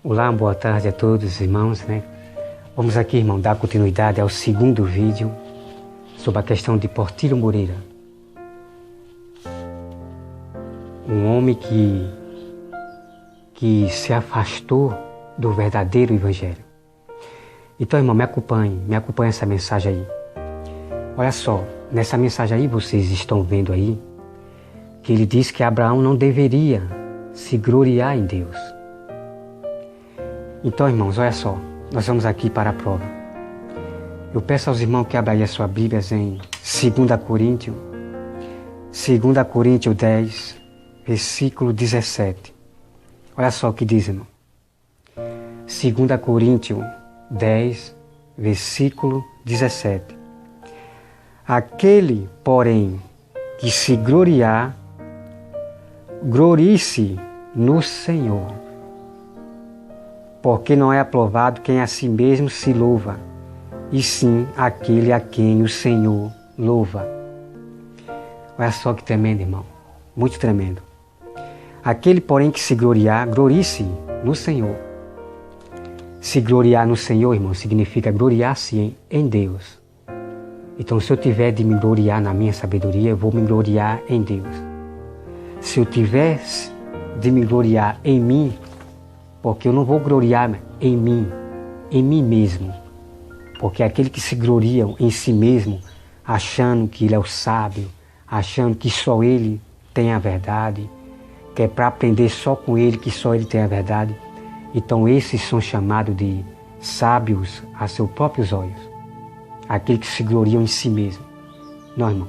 Olá, boa tarde a todos, irmãos, né? Vamos aqui, irmão, dar continuidade ao segundo vídeo sobre a questão de Portilho Moreira. Um homem que se afastou do verdadeiro evangelho. Então, irmão, me acompanhe essa mensagem aí. Olha só, nessa mensagem aí, vocês estão vendo aí, que ele diz que Abraão não deveria se gloriar em Deus. Então, irmãos, olha só, nós vamos aqui para a prova. Eu peço aos irmãos que abram aí as suas Bíblias em 2 Coríntios 10, versículo 17. Olha só o que diz, irmão. 2 Coríntios 10, versículo 17. Aquele, porém, que se gloriar, glorie-se no Senhor. Porque não é aprovado quem a si mesmo se louva, e sim aquele a quem o Senhor louva. Olha só que tremendo, irmão. Muito tremendo. Aquele, porém, que se gloriar, glorie-se no Senhor. Se gloriar no Senhor, irmão, significa gloriar-se em Deus. Então, se eu tiver de me gloriar na minha sabedoria, eu vou me gloriar em Deus. Se eu tiver de me gloriar em mim, porque eu não vou gloriar em mim mesmo. Porque aquele que se gloria em si mesmo, achando que ele é o sábio, achando que só ele tem a verdade, que é para aprender só com ele, que só ele tem a verdade. Então esses são chamados de sábios a seus próprios olhos. Aquele que se gloriam em si mesmo. Não, irmão.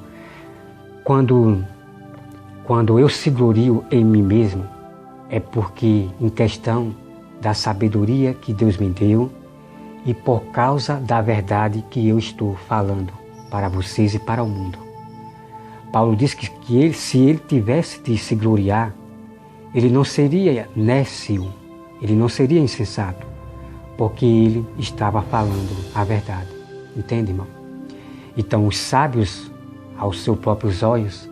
Quando eu se glorio em mim mesmo, é porque em questão da sabedoria que Deus me deu e por causa da verdade que eu estou falando para vocês e para o mundo. Paulo diz que ele, se ele tivesse de se gloriar, ele não seria nécio, ele não seria insensato, porque ele estava falando a verdade. Entende, irmão? Então os sábios, aos seus próprios olhos,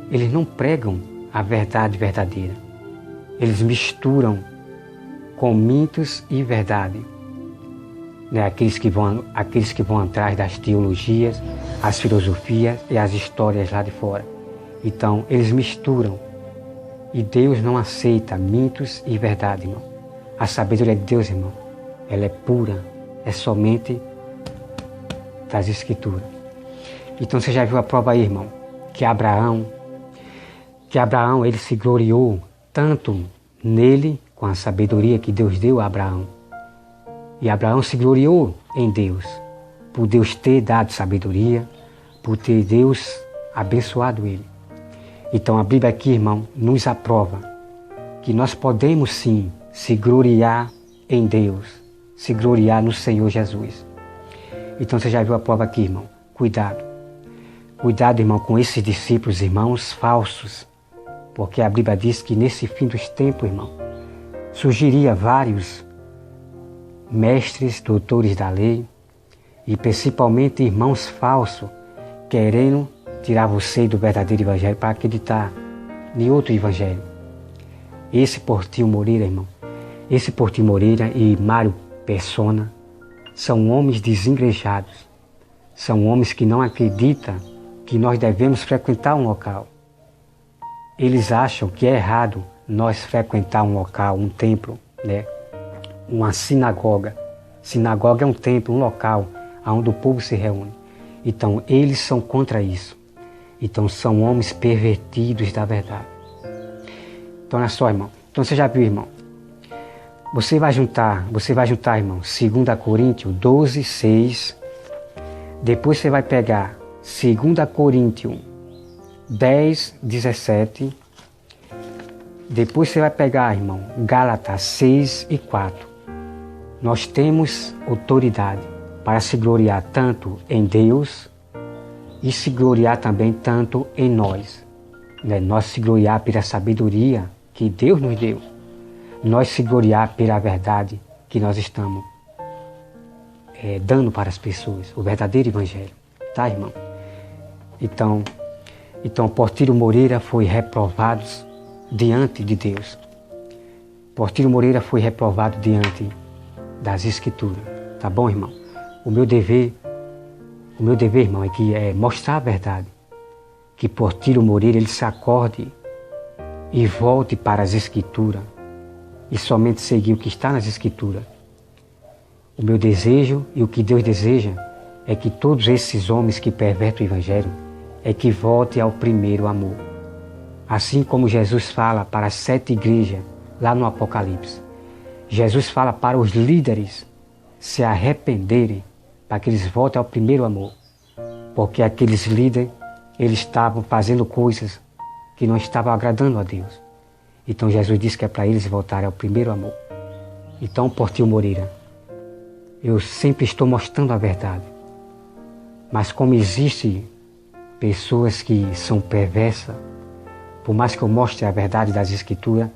eles não pregam a verdade verdadeira. Eles misturam com mitos e verdade. Né? Aqueles que vão atrás das teologias, as filosofias e as histórias lá de fora. Então, eles misturam. E Deus não aceita mitos e verdade, irmão. A sabedoria de Deus, irmão, ela é pura, é somente das Escrituras. Então, você já viu a prova aí, irmão, que Abraão, ele se gloriou tanto nele, com a sabedoria que Deus deu a Abraão. E Abraão se gloriou em Deus, por Deus ter dado sabedoria, por ter Deus abençoado ele. Então a Bíblia aqui, irmão, nos aprova que nós podemos sim se gloriar em Deus, se gloriar no Senhor Jesus. Então você já viu a prova aqui, irmão. Cuidado. Cuidado, irmão, com esses discípulos, irmãos, falsos. Porque a Bíblia diz que nesse fim dos tempos, irmão, surgiria vários mestres, doutores da lei e principalmente irmãos falsos querendo tirar você do verdadeiro evangelho para acreditar em outro evangelho. Esse Portilho Moreira, irmão, esse Portilho Moreira e Mário Persona são homens desigrejados, são homens que não acreditam que nós devemos frequentar um local. Eles acham que é errado nós frequentar um local, um templo, né? Uma sinagoga. Sinagoga é um templo, um local onde o povo se reúne. Então, eles são contra isso. Então, são homens pervertidos da verdade. Então, olha só, irmão. Então, você já viu, irmão? Você vai juntar, irmão, 2 Coríntios 12, 6. Depois você vai pegar 2 Coríntios 10, 17. Depois você vai pegar, irmão, Gálatas 6 e 4. Nós temos autoridade para se gloriar tanto em Deus e se gloriar também tanto em nós. Né? Nós se gloriar pela sabedoria que Deus nos deu. Nós se gloriar pela verdade que nós estamos dando para as pessoas, o verdadeiro evangelho. Tá, irmão? Então Portilho Moreira foi reprovado diante de Deus. Portiro Moreira foi reprovado diante das Escrituras. Tá bom, irmão? O meu dever, irmão, é mostrar a verdade. Que Portiro Moreira ele se acorde e volte para as Escrituras e somente seguir o que está nas Escrituras. O meu desejo e o que Deus deseja é que todos esses homens que pervertem o Evangelho é que voltem ao primeiro amor. Assim como Jesus fala para as 7 igrejas lá no Apocalipse. Jesus fala para os líderes se arrependerem para que eles voltem ao primeiro amor. Porque aqueles líderes, eles estavam fazendo coisas que não estavam agradando a Deus. Então Jesus disse que é para eles voltarem ao primeiro amor. Então, Portiro Moreira, eu sempre estou mostrando a verdade. Mas como existem pessoas que são perversas, por mais que eu mostre a verdade das Escrituras,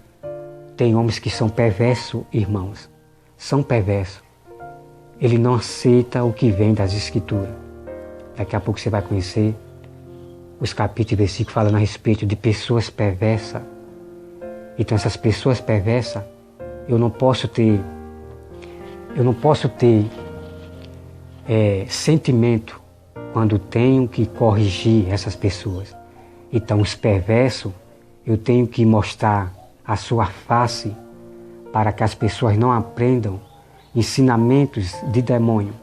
tem homens que são perversos, irmãos. São perversos. Ele não aceita o que vem das Escrituras. Daqui a pouco você vai conhecer os capítulos e versículos falando a respeito de pessoas perversas. Então essas pessoas perversas, eu não posso ter sentimento quando tenho que corrigir essas pessoas. Então os perversos, eu tenho que mostrar a sua face para que as pessoas não aprendam ensinamentos de demônio.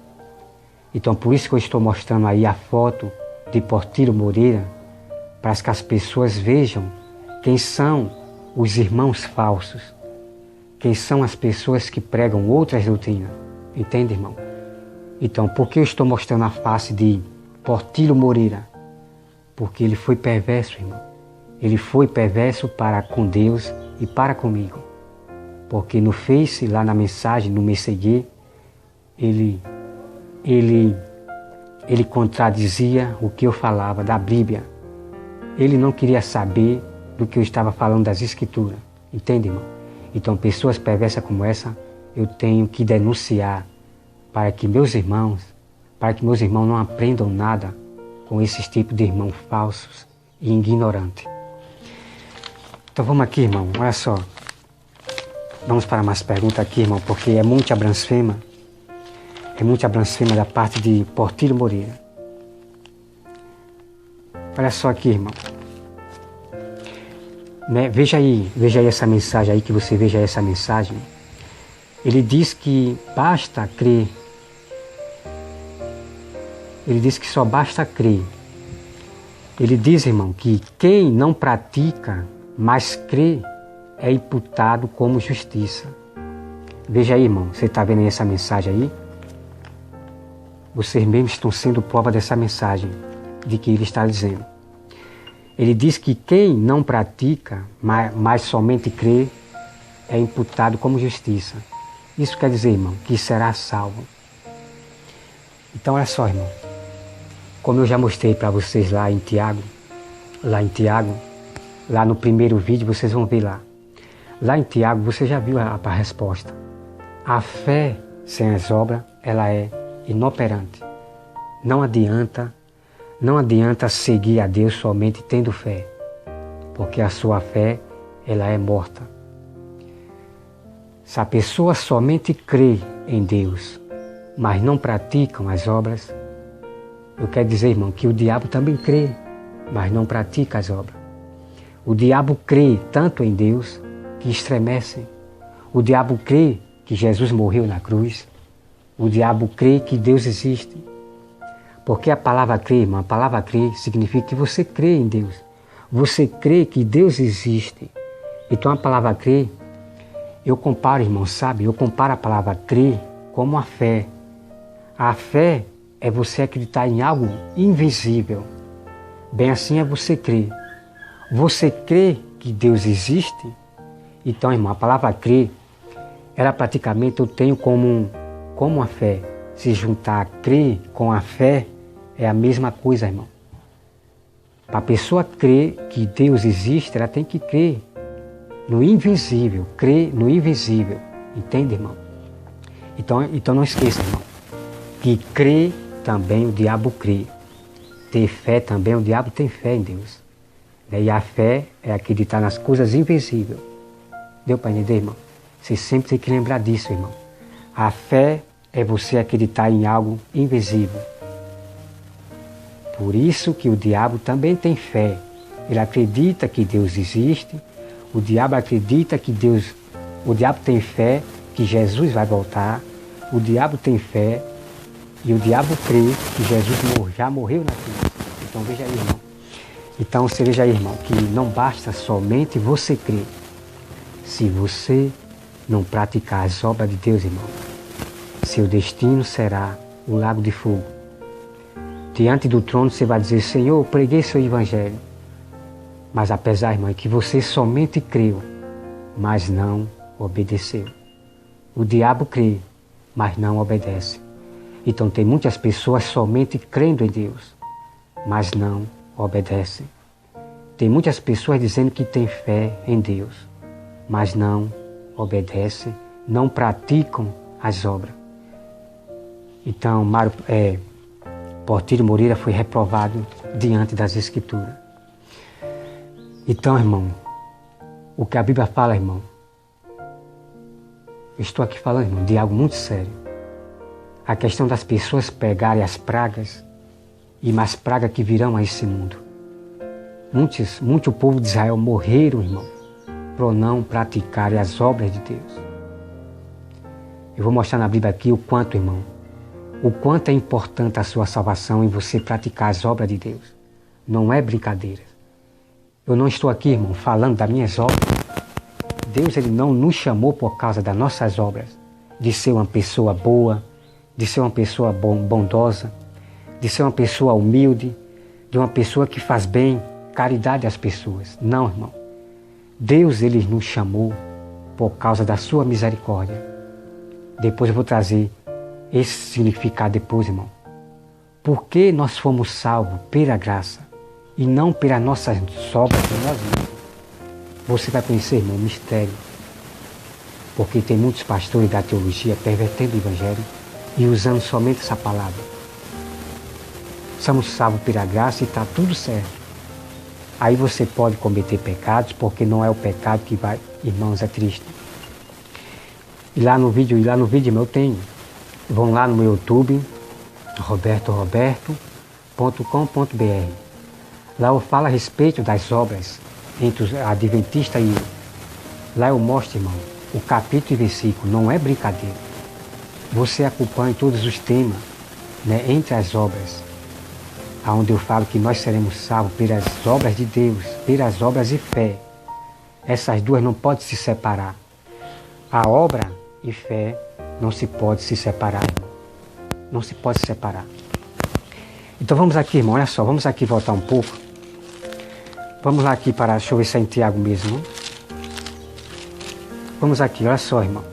Então por isso que eu estou mostrando aí a foto de Portiro Moreira, para que as pessoas vejam quem são os irmãos falsos, quem são as pessoas que pregam outras doutrinas. Entende, irmão? Então, por que eu estou mostrando a face de Portiro Moreira? Porque ele foi perverso, irmão. Ele foi perverso para com Deus e para comigo. Porque no Face, lá na mensagem, no me seguir, ele contradizia o que eu falava da Bíblia. Ele não queria saber do que eu estava falando das Escrituras. Entende, irmão? Então, pessoas perversas como essa, eu tenho que denunciar para que meus irmãos não aprendam nada com esses tipos de irmãos falsos e ignorantes. Então vamos aqui, irmão, olha só. Vamos para mais perguntas aqui, irmão, porque é muita blasfema. É muita blasfema da parte de Portiro Moreira. Olha só aqui, irmão. Né? Veja aí essa mensagem aí, que você veja essa mensagem. Ele diz que basta crer. Ele diz que só basta crer. Ele diz, irmão, que quem não pratica, mas crê, é imputado como justiça. Veja aí, irmão, você está vendo aí essa mensagem aí? Vocês mesmos estão sendo prova dessa mensagem, de que ele está dizendo. Ele diz que quem não pratica, mas somente crê, é imputado como justiça. Isso quer dizer, irmão, que será salvo. Então, olha só, irmão. Como eu já mostrei para vocês lá em Tiago, lá no primeiro vídeo, vocês vão ver lá. Lá em Tiago, você já viu a resposta. A fé sem as obras, ela é inoperante. Não adianta seguir a Deus somente tendo fé, porque a sua fé, ela é morta. Se a pessoa somente crê em Deus, mas não praticam as obras, eu quero dizer, irmão, que o diabo também crê, mas não pratica as obras. O diabo crê tanto em Deus que estremece. O diabo crê que Jesus morreu na cruz. O diabo crê que Deus existe. Porque a palavra crer, irmão, a palavra crer significa que você crê em Deus. Você crê que Deus existe. Então a palavra crer, eu comparo, irmão, sabe? Eu comparo a palavra crer como a fé. A fé é você acreditar em algo invisível. Bem assim é você crer. Você crê que Deus existe? Então, irmão, a palavra crer, ela praticamente eu tenho como a fé. Se juntar crer com a fé, é a mesma coisa, irmão. Para a pessoa crer que Deus existe, ela tem que crer no invisível, crer no invisível. Entende, irmão? Então não esqueça, irmão, que crer também o diabo crê. Ter fé também, o diabo tem fé em Deus. E a fé é acreditar nas coisas invisíveis. Deu para entender, irmão? Você sempre tem que lembrar disso, irmão. A fé é você acreditar em algo invisível. Por isso que o diabo também tem fé. Ele acredita que Deus existe. O diabo acredita que Deus... O diabo tem fé que Jesus vai voltar. O diabo tem fé e o diabo crê que Jesus já morreu na cruz. Então veja aí, irmão. Então você veja aí, irmão, que não basta somente você crer. Se você não praticar as obras de Deus, irmão, seu destino será o lago de fogo. Diante do trono você vai dizer: Senhor, eu preguei seu evangelho. Mas apesar, irmão, que você somente creu, mas não obedeceu. O diabo crê, mas não obedece. Então tem muitas pessoas somente crendo em Deus, mas não obedecem. Tem muitas pessoas dizendo que têm fé em Deus, mas não obedecem, não praticam as obras. Então, Portiro Moreira foi reprovado diante das Escrituras. Então, irmão, o que a Bíblia fala, irmão, eu estou aqui falando, irmão, de algo muito sério. A questão das pessoas pegarem as pragas e mais pragas que virão a esse mundo. Muito povo de Israel morreram, irmão, por não praticarem as obras de Deus. Eu vou mostrar na Bíblia aqui o quanto, irmão, o quanto é importante a sua salvação em você praticar as obras de Deus. Não é brincadeira. Eu não estou aqui, irmão, falando das minhas obras. Deus, Ele não nos chamou por causa das nossas obras, de ser uma pessoa boa, de ser uma pessoa bondosa, de ser uma pessoa humilde, de uma pessoa que faz bem, caridade às pessoas. Não, irmão. Deus, Ele nos chamou por causa da sua misericórdia. Depois eu vou trazer esse significado depois, irmão. Porque nós fomos salvos pela graça e não pelas nossas obras de nós mesmos. Você vai conhecer, irmão, o mistério. Porque tem muitos pastores da teologia pervertendo o evangelho e usando somente essa palavra. Somos salvos pela graça e está tudo certo. Aí você pode cometer pecados, porque não é o pecado que vai, irmãos, é triste. E lá no vídeo, irmão, eu tenho. Vão lá no meu YouTube, roberto.com.br. Lá eu falo a respeito das obras entre os adventistas e eu. Lá eu mostro, irmão, o capítulo e versículo, não é brincadeira. Você acompanha todos os temas, né, entre as obras, onde eu falo que nós seremos salvos pelas obras de Deus, pelas obras e fé. Essas duas não podem se separar. A obra e fé não se pode se separar, irmão. Não se pode se separar. Então vamos aqui, irmão, olha só, vamos aqui voltar um pouco. Vamos lá aqui para, deixa eu ver se é em Tiago mesmo. Vamos aqui, olha só, irmão.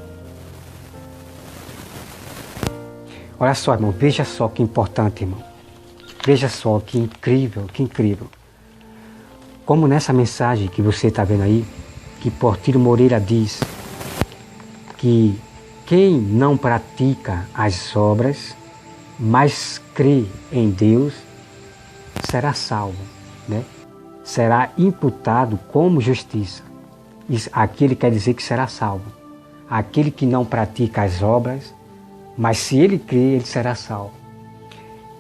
Olha só, irmão, veja só que importante, irmão. Veja só que incrível, que incrível. Como nessa mensagem que você está vendo aí, que Portiro Moreira diz que quem não pratica as obras, mas crê em Deus, será salvo, né? Será imputado como justiça. Aqui ele quer dizer que será salvo. Aquele que não pratica as obras, mas se ele crê, ele será salvo.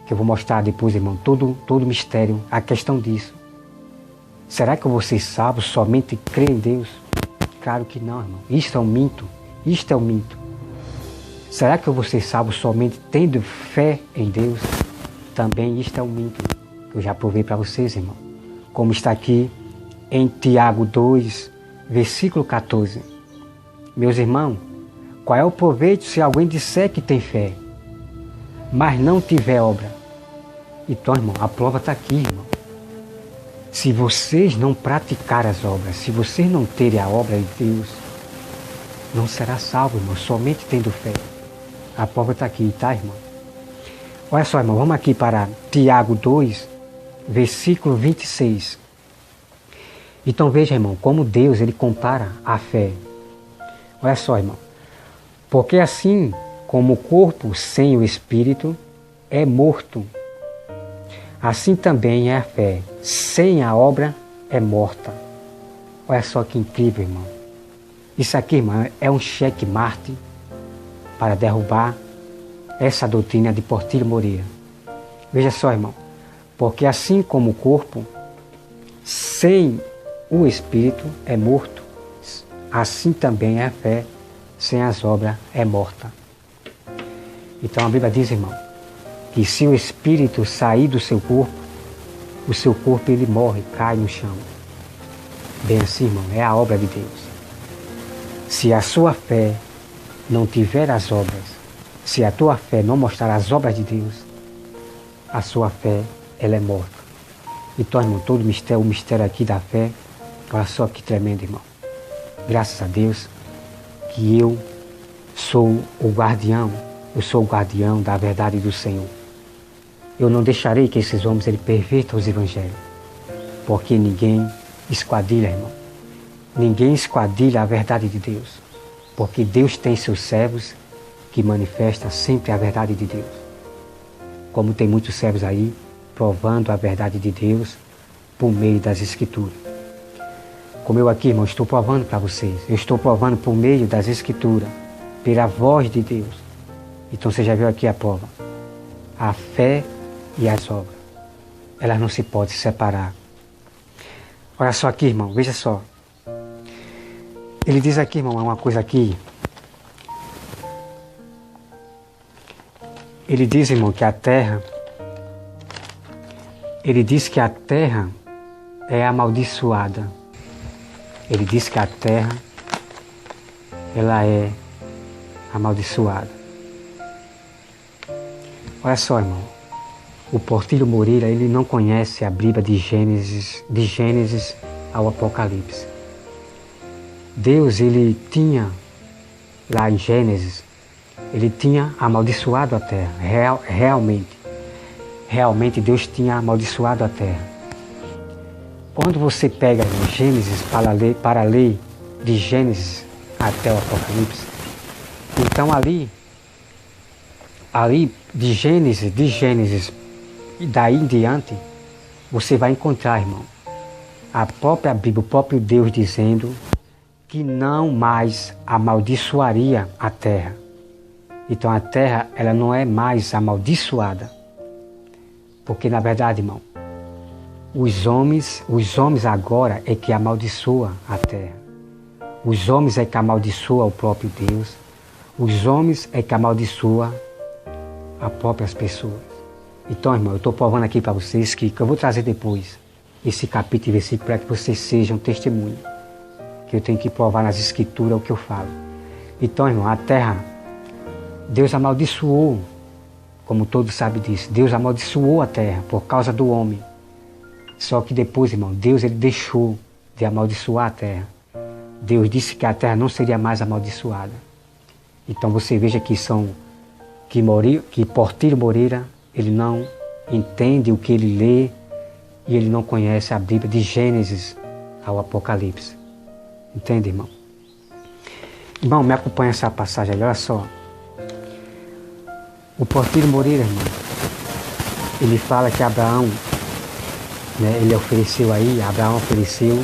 Que eu vou mostrar depois, irmão, todo o mistério, a questão disso. Será que eu vou ser salvo somente crer em Deus? Claro que não, irmão. Isto é um mito. Isto é um mito. Será que eu vou ser salvo somente tendo fé em Deus? Também isto é um mito. Que eu já provei para vocês, irmão. Como está aqui em Tiago 2, versículo 14. Meus irmãos, qual é o proveito se alguém disser que tem fé, mas não tiver obra? Então, irmão, a prova está aqui, irmão. Se vocês não praticarem as obras, se vocês não terem a obra de Deus, não será salvo, irmão, somente tendo fé. A prova está aqui, tá, irmão? Olha só, irmão, vamos aqui para Tiago 2, versículo 26. Então veja, irmão, como Deus ele compara a fé. Olha só, irmão. Porque assim como o corpo sem o espírito é morto, assim também é a fé. Sem a obra é morta. Olha só que incrível, irmão. Isso aqui, irmão, é um checkmate para derrubar essa doutrina de Portillo Moreira. Veja só, irmão, porque assim como o corpo, sem o espírito, é morto, assim também a fé, sem as obras, é morta. Então a Bíblia diz, irmão, que se o espírito sair do seu corpo, o seu corpo ele morre, cai no chão. Bem assim, irmão, é a obra de Deus. Se a sua fé não tiver as obras, se a tua fé não mostrar as obras de Deus, a sua fé, ela é morta. Então, irmão, todo o mistério aqui da fé, olha só que tremendo, irmão. Graças a Deus que eu sou o guardião da verdade do Senhor. Eu não deixarei que esses homens pervertam os evangelhos, porque ninguém esquadrilha, irmão. Ninguém esquadrilha a verdade de Deus, porque Deus tem seus servos que manifestam sempre a verdade de Deus. Como tem muitos servos aí, provando a verdade de Deus por meio das Escrituras. Como eu aqui, irmão, estou provando para vocês. Eu estou provando por meio das Escrituras, pela voz de Deus. Então você já viu aqui a prova. A fé e as obras, elas não se podem separar. Olha só aqui, irmão, veja só. Ele diz aqui, irmão, uma coisa aqui. Ele diz, irmão, que a terra... Ele diz que a terra é amaldiçoada. Ele diz que a terra, ela é amaldiçoada. Olha só, irmão. O Portillo Moreira, ele não conhece a Bíblia de Gênesis ao Apocalipse. Deus, ele tinha, lá em Gênesis, ele tinha amaldiçoado a terra, realmente Deus tinha amaldiçoado a terra. Quando você pega em Gênesis para ler de Gênesis até o Apocalipse, então ali de Gênesis e daí em diante, você vai encontrar, irmão, a própria Bíblia, o próprio Deus dizendo que não mais amaldiçoaria a terra. Então a terra, ela não é mais amaldiçoada. Porque na verdade, irmão, os homens agora é que amaldiçoam a terra. Os homens é que amaldiçoam o próprio Deus. Os homens é que amaldiçoam as próprias pessoas. Então, irmão, eu estou provando aqui para vocês que eu vou trazer depois esse capítulo e versículo para que vocês sejam testemunha. Que eu tenho que provar nas escrituras o que eu falo. Então, irmão, a terra, Deus amaldiçoou, como todos sabem disso, Deus amaldiçoou a terra por causa do homem. Só que depois, irmão, Deus ele deixou de amaldiçoar a terra. Deus disse que a terra não seria mais amaldiçoada. Então você veja que Portillo Moreira, ele não entende o que ele lê e ele não conhece a Bíblia de Gênesis ao Apocalipse. Entende, irmão? Irmão, me acompanha essa passagem ali, olha só. O Portillo Moreira, irmão, ele fala que Abraão, né, Abraão ofereceu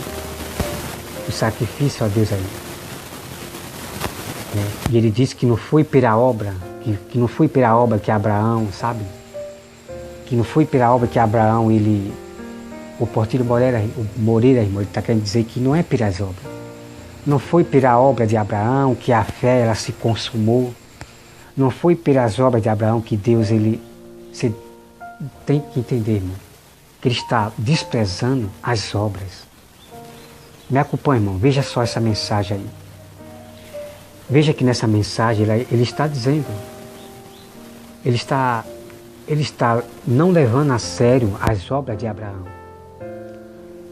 o sacrifício a Deus aí. Né? E ele disse que não foi pela obra, que não foi pela obra que Abraão, sabe? Que não foi pela obra que Abraão, o Portillo Moreira, irmão, ele está querendo dizer que não é pelas obras. Não foi pela obra de Abraão que a fé ela se consumou. Não foi pelas obras de Abraão que Deus, você tem que entender, irmão, que ele está desprezando as obras. Me acompanha, irmão, veja só essa mensagem aí. Veja que nessa mensagem ele está dizendo, ele está não levando a sério as obras de Abraão.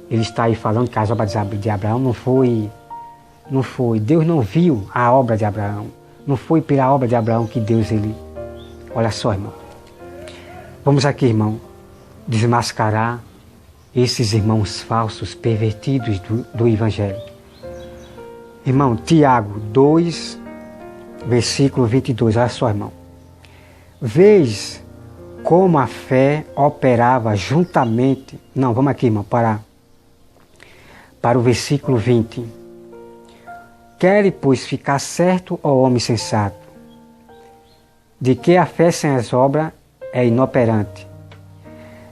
Ele está aí falando que as obras de Abraão não foi, Deus não viu a obra de Abraão. Não foi pela obra de Abraão que Deus, olha só, irmão. Vamos aqui, irmão, desmascarar esses irmãos falsos, pervertidos do Evangelho. Irmão, Tiago 2, versículo 22, olha só, irmão. Vês como a fé operava juntamente... Não, vamos aqui, irmão, para o versículo 20. Quer, pois, ficar certo, ó homem sensato, de que a fé sem as obras é inoperante.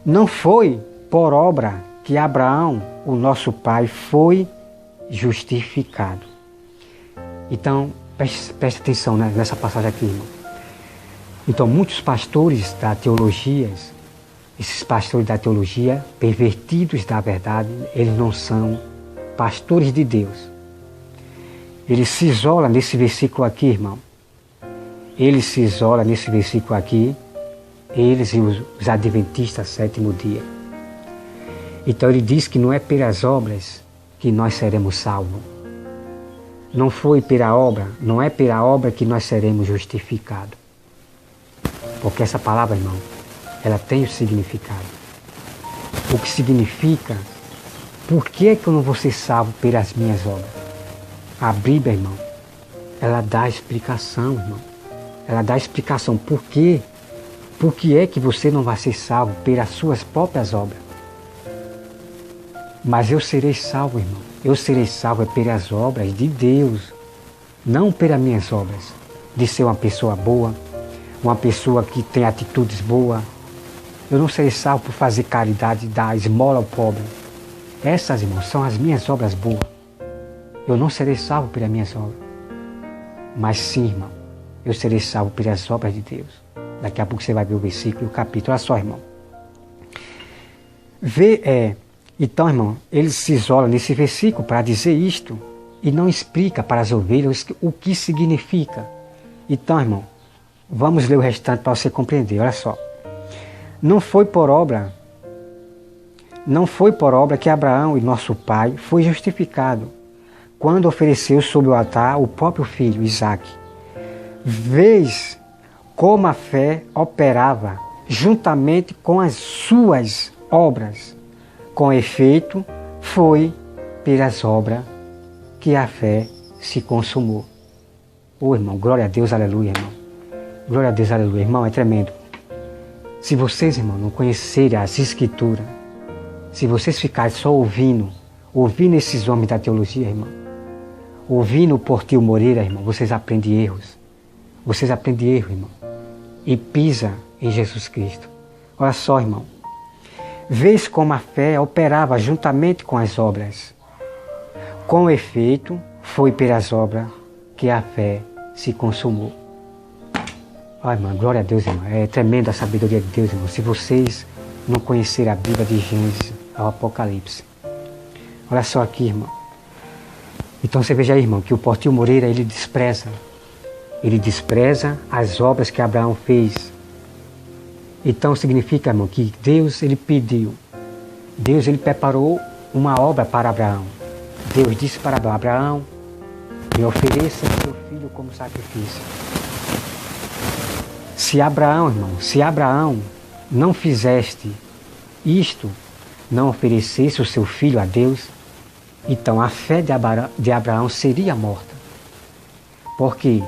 Não foi por obra que Abraão, o nosso pai, foi justificado. Então, preste atenção, né, nessa passagem aqui, irmão. Então, muitos pastores da teologia, esses pastores da teologia, pervertidos da verdade, eles não são pastores de Deus. Eles se isolam nesse versículo aqui, irmão. Eles se isolam nesse versículo aqui, eles e os adventistas sétimo dia. Então ele diz que não é pelas obras que nós seremos salvos. Não foi pela obra, não é pela obra que nós seremos justificados. Porque essa palavra, irmão, ela tem o significado. O que significa, por que é que eu não vou ser salvo pelas minhas obras? A Bíblia, irmão, ela dá explicação, irmão. Ela dá explicação por quê. Por que é que você não vai ser salvo pelas suas próprias obras? Mas eu serei salvo, irmão. Eu serei salvo pelas obras de Deus, não pelas minhas obras. De ser uma pessoa boa, uma pessoa que tem atitudes boas. Eu não serei salvo por fazer caridade, dar esmola ao pobre. Essas, irmãos, são as minhas obras boas. Eu não serei salvo pelas minhas obras. Mas sim, irmão, eu serei salvo pelas obras de Deus. Daqui a pouco você vai ver o versículo e o capítulo. Olha só, irmão. Então, irmão, ele se isola nesse versículo para dizer isto e não explica para as ovelhas o que significa. Então, irmão, vamos ler o restante para você compreender. Olha só. Não foi por obra que Abraão, e nosso pai, foi justificado quando ofereceu sobre o altar o próprio filho, Isaque. Vês como a fé operava juntamente com as suas obras. Com efeito, foi pelas obras que a fé se consumou. Ô irmão, glória a Deus, aleluia, irmão. Glória a Deus, aleluia. Irmão, é tremendo. Se vocês, irmão, não conhecerem as Escrituras, se vocês ficarem só ouvindo esses homens da teologia, irmão, ouvindo o Portil Moreira, irmão, vocês aprendem erros. Vocês aprendem erro, irmão. E pisa em Jesus Cristo. Olha só, irmão. Vês como a fé operava juntamente com as obras. Com efeito, foi pelas obras que a fé se consumou. Olha, irmão, glória a Deus, irmão. É tremenda a sabedoria de Deus, irmão. Se vocês não conhecerem a Bíblia de Gênesis ao Apocalipse. Olha só aqui, irmão. Então você veja aí, irmão, que o Portil Moreira, ele despreza as obras que Abraão fez. Então significa, irmão, que Deus, ele pediu. Deus, ele preparou uma obra para Abraão. Deus disse para Abraão, me ofereça seu filho como sacrifício. Se Abraão não fizeste isto, não oferecesse o seu filho a Deus, então a fé de Abraão seria morta. Por quê?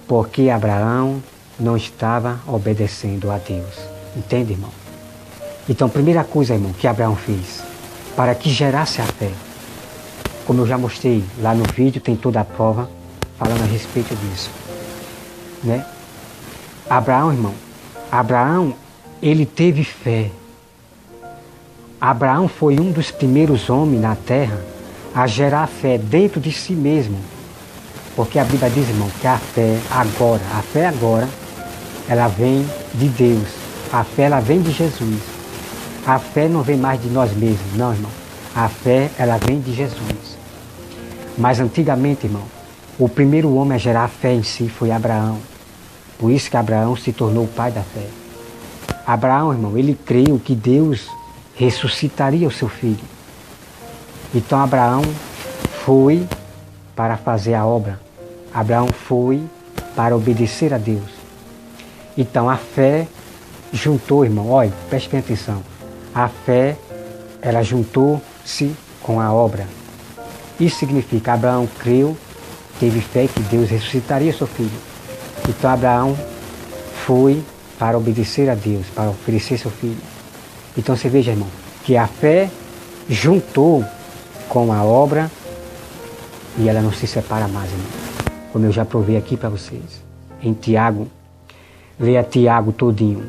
Porque Abraão não estava obedecendo a Deus. Entende, irmão? Então, primeira coisa, irmão, que Abraão fez, para que gerasse a fé. Como eu já mostrei lá no vídeo, tem toda a prova falando a respeito disso. Né? Abraão, ele teve fé. Abraão foi um dos primeiros homens na terra a gerar fé dentro de si mesmo. Porque a Bíblia diz, irmão, que a fé agora, ela vem de Deus. A fé, ela vem de Jesus. A fé não vem mais de nós mesmos, não, irmão. A fé, ela vem de Jesus. Mas antigamente, irmão, o primeiro homem a gerar fé em si foi Abraão. Por isso que Abraão se tornou o pai da fé. Abraão, irmão, ele creu que Deus ressuscitaria o seu filho. Então Abraão foi para fazer a obra. Abraão foi para obedecer a Deus. Então a fé juntou, irmão, olha, preste bem atenção. A fé, ela juntou-se com a obra. Isso significa, Abraão creu, teve fé que Deus ressuscitaria seu filho. Então Abraão foi para obedecer a Deus, para oferecer seu filho. Então você veja, irmão, que a fé juntou com a obra e ela não se separa mais, irmão. Como eu já provei aqui para vocês. Em Tiago, leia Tiago todinho.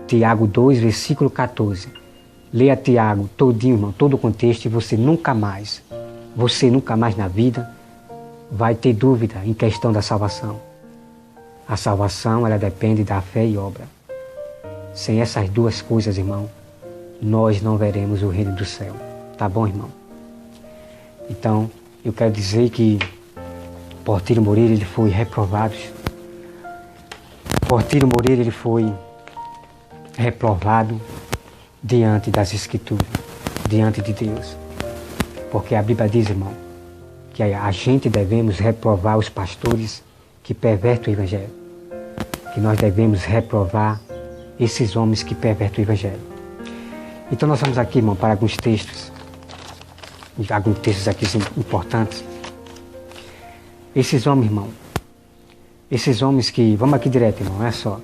Tiago 2, versículo 14. Leia Tiago todinho, irmão, todo o contexto, e você nunca mais na vida vai ter dúvida em questão da salvação. A salvação, ela depende da fé e obra. Sem essas duas coisas, irmão, nós não veremos o reino do céu. Tá bom, irmão? Então, eu quero dizer que Portiro Moreira, ele foi reprovado. Portiro Moreira, ele foi reprovado diante das Escrituras, diante de Deus. Porque a Bíblia diz, irmão, que a gente devemos reprovar os pastores que pervertem o Evangelho. Que nós devemos reprovar esses homens que pervertem o Evangelho. Então nós vamos aqui, irmão, para alguns textos aqui importantes. Esses homens, irmão, que... Vamos aqui direto, irmão, olha só.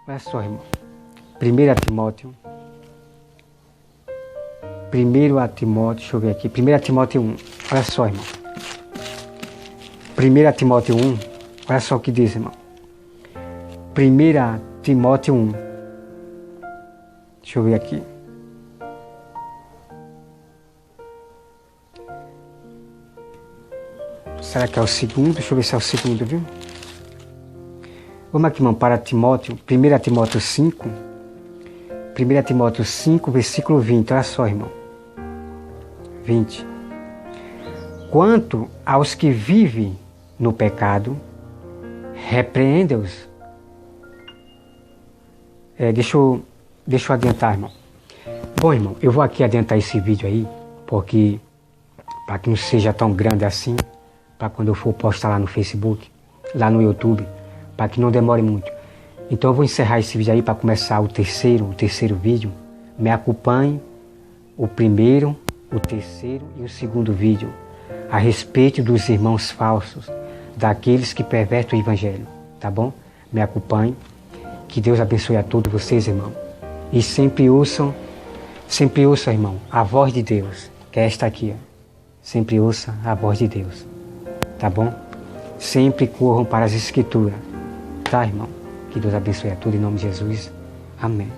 Olha só, irmão. 1 Timóteo, deixa eu ver aqui. 1 Timóteo 1, olha só, irmão. 1 Timóteo 1, olha só o que diz, irmão. 1 Timóteo 1. Deixa eu ver aqui. Será que é o segundo? Deixa eu ver se é o segundo, viu? Vamos aqui, irmão, para Timóteo. 1 Timóteo 5. 1 Timóteo 5, versículo 20. Olha só, irmão. 20. Quanto aos que vivem no pecado, repreende-os. Deixa eu adiantar, irmão. Bom, irmão, eu vou aqui adiantar esse vídeo aí, porque para que não seja tão grande assim, para quando eu for postar lá no Facebook, lá no YouTube, para que não demore muito. Então eu vou encerrar esse vídeo aí para começar o terceiro vídeo. Me acompanhe o primeiro, o terceiro e o segundo vídeo a respeito dos irmãos falsos, daqueles que pervertem o Evangelho, tá bom? Me acompanhe. Que Deus abençoe a todos vocês, irmão. E sempre ouçam, irmão, a voz de Deus, que é esta aqui, ó. Sempre ouça a voz de Deus, tá bom? Sempre corram para as Escrituras, tá, irmão? Que Deus abençoe a todos em nome de Jesus. Amém.